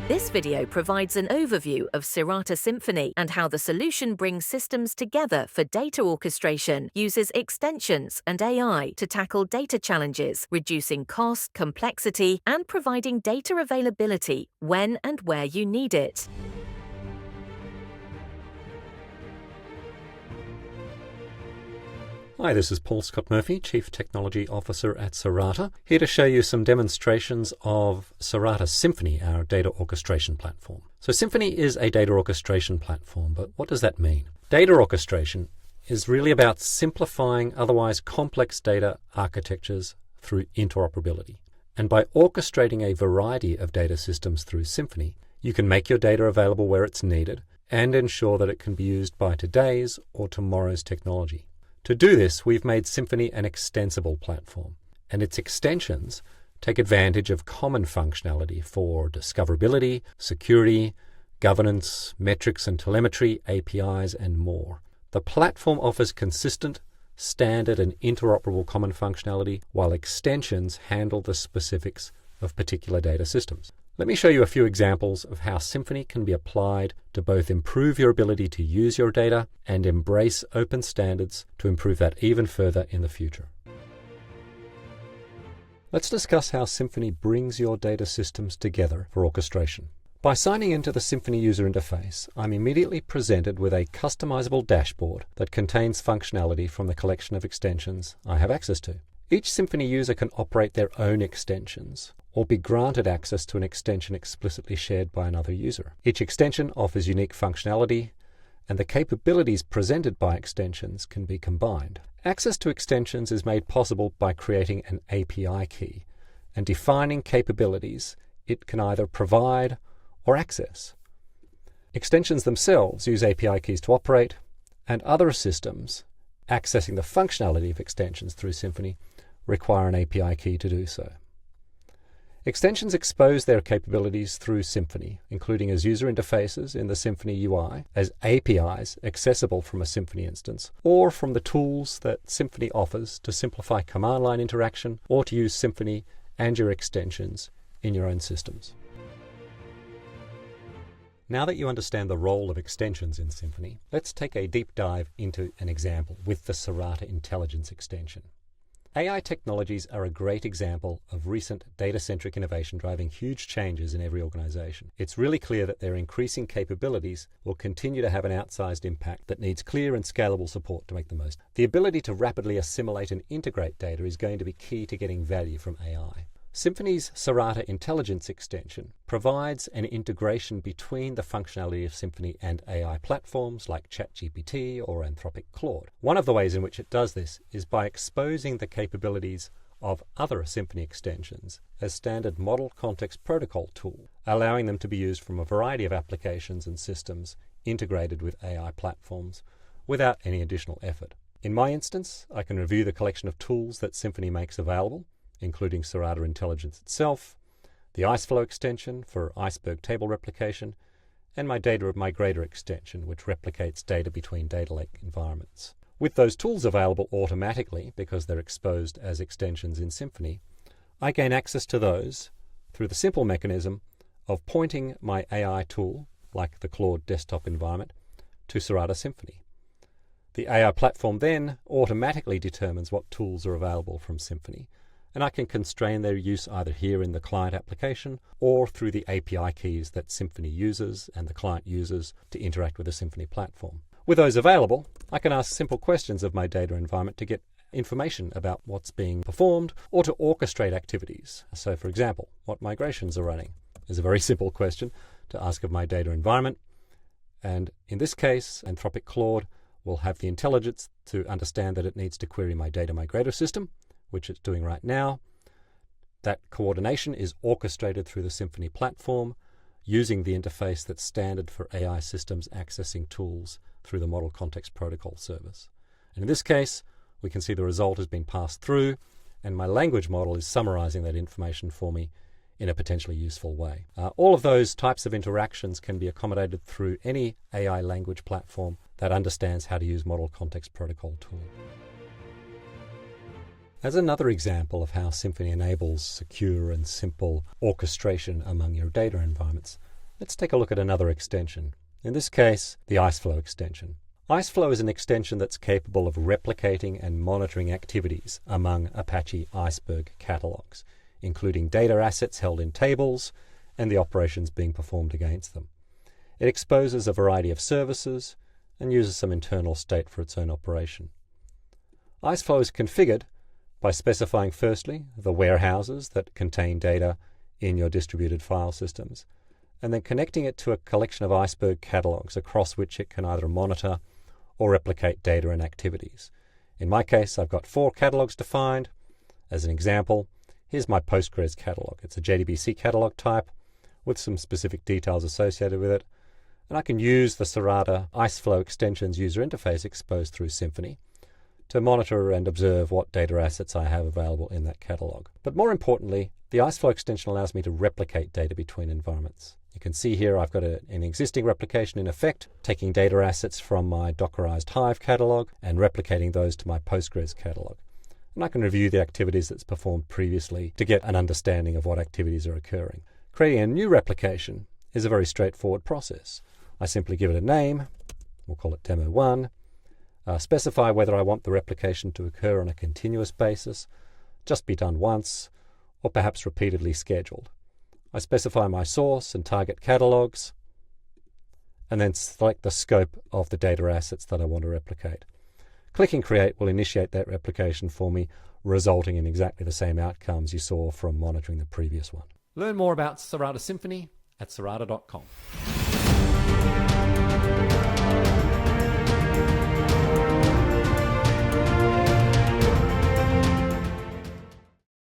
This video provides an overview of Cirata Symphony and how the solution brings systems together for data orchestration, uses extensions and AI to tackle data challenges, reducing cost, complexity, and providing data availability when and where you need it. Hi, this is Paul Scott Murphy, Chief Technology Officer at Cirata, here to show you some demonstrations of Cirata Symphony, our data orchestration platform. So Symphony is a data orchestration platform, but what does that mean? Data orchestration is really about simplifying otherwise complex data architectures through interoperability. And by orchestrating a variety of data systems through Symphony, you can make your data available where it's needed and ensure that it can be used by today's or tomorrow's technology. To do this, we've made Symphony an extensible platform, and its extensions take advantage of common functionality for discoverability, security, governance, metrics and telemetry, APIs, and more. The platform offers consistent, standard and interoperable common functionality, while extensions handle the specifics of particular data systems. Let me show you a few examples of how Symphony can be applied to both improve your ability to use your data and embrace open standards to improve that even further in the future. Let's discuss how Symphony brings your data systems together for orchestration. By signing into the Symphony user interface, I'm immediately presented with a customizable dashboard that contains functionality from the collection of extensions I have access to. Each Symphony user can operate their own extensions or be granted access to an extension explicitly shared by another user. Each extension offers unique functionality, and the capabilities presented by extensions can be combined. Access to extensions is made possible by creating an API key and defining capabilities it can either provide or access. Extensions themselves use API keys to operate, and other systems accessing the functionality of extensions through Symphony require an API key to do so. Extensions expose their capabilities through Symphony, including as user interfaces in the Symphony UI, as APIs accessible from a Symphony instance, or from the tools that Symphony offers to simplify command line interaction or to use Symphony and your extensions in your own systems. Now that you understand the role of extensions in Symphony, let's take a deep dive into an example with the Cirata Intelligence extension. AI technologies are a great example of recent data-centric innovation driving huge changes in every organization. It's really clear that their increasing capabilities will continue to have an outsized impact that needs clear and scalable support to make the most. The ability to rapidly assimilate and integrate data is going to be key to getting value from AI. Symphony's Cirata Intelligence extension provides an integration between the functionality of Symphony and AI platforms like ChatGPT or Anthropic Claude. One of the ways in which it does this is by exposing the capabilities of other Symphony extensions as standard model context protocol tools, allowing them to be used from a variety of applications and systems integrated with AI platforms without any additional effort. In my instance, I can review the collection of tools that Symphony makes available, including Cirata Intelligence itself, the Iceflow extension for iceberg table replication, and my Data Migrator extension, which replicates data between data lake environments. With those tools available automatically, because they're exposed as extensions in Symphony, I gain access to those through the simple mechanism of pointing my AI tool, like the Claude desktop environment, to Cirata Symphony. The AI platform then automatically determines what tools are available from Symphony, and I can constrain their use either here in the client application or through the API keys that Symphony uses and the client uses to interact with the Symphony platform. With those available, I can ask simple questions of my data environment to get information about what's being performed or to orchestrate activities. So, for example, what migrations are running is a very simple question to ask of my data environment. And in this case, Anthropic Claude will have the intelligence to understand that it needs to query my Data Migrator system, which it's doing right now. That coordination is orchestrated through the Symphony platform using the interface that's standard for AI systems accessing tools through the Model Context Protocol service. And in this case, we can see the result has been passed through, and my language model is summarizing that information for me in a potentially useful way. All of those types of interactions can be accommodated through any AI language platform that understands how to use Model Context Protocol tool. As another example of how Symphony enables secure and simple orchestration among your data environments, Let's take a look at another extension. In this case, the IceFlow extension. IceFlow is an extension that's capable of replicating and monitoring activities among Apache Iceberg catalogs, including data assets held in tables and the operations being performed against them. It exposes a variety of services and uses some internal state for its own operation. IceFlow is configured by specifying firstly the warehouses that contain data in your distributed file systems, and then connecting it to a collection of Iceberg catalogs across which it can either monitor or replicate data and activities. In my case, I've got 4 catalogs defined. As an example, here's my Postgres catalog. It's a JDBC catalog type with some specific details associated with it, and I can use the Cirata IceFlow extension's user interface exposed through Symphony to monitor and observe what data assets I have available in that catalog. But more importantly, the IceFlow extension allows me to replicate data between environments. You can see here I've got an existing replication in effect, taking data assets from my Dockerized Hive catalog and replicating those to my Postgres catalog. And I can review the activities that's performed previously to get an understanding of what activities are occurring. Creating a new replication is a very straightforward process. I simply give it a name, we'll call it Demo 1, specify whether I want the replication to occur on a continuous basis, just be done once, or perhaps repeatedly scheduled. I specify my source and target catalogs, and then select the scope of the data assets that I want to replicate. Clicking Create will initiate that replication for me, resulting in exactly the same outcomes you saw from monitoring the previous one. Learn more about Cirata Symphony at cirata.com.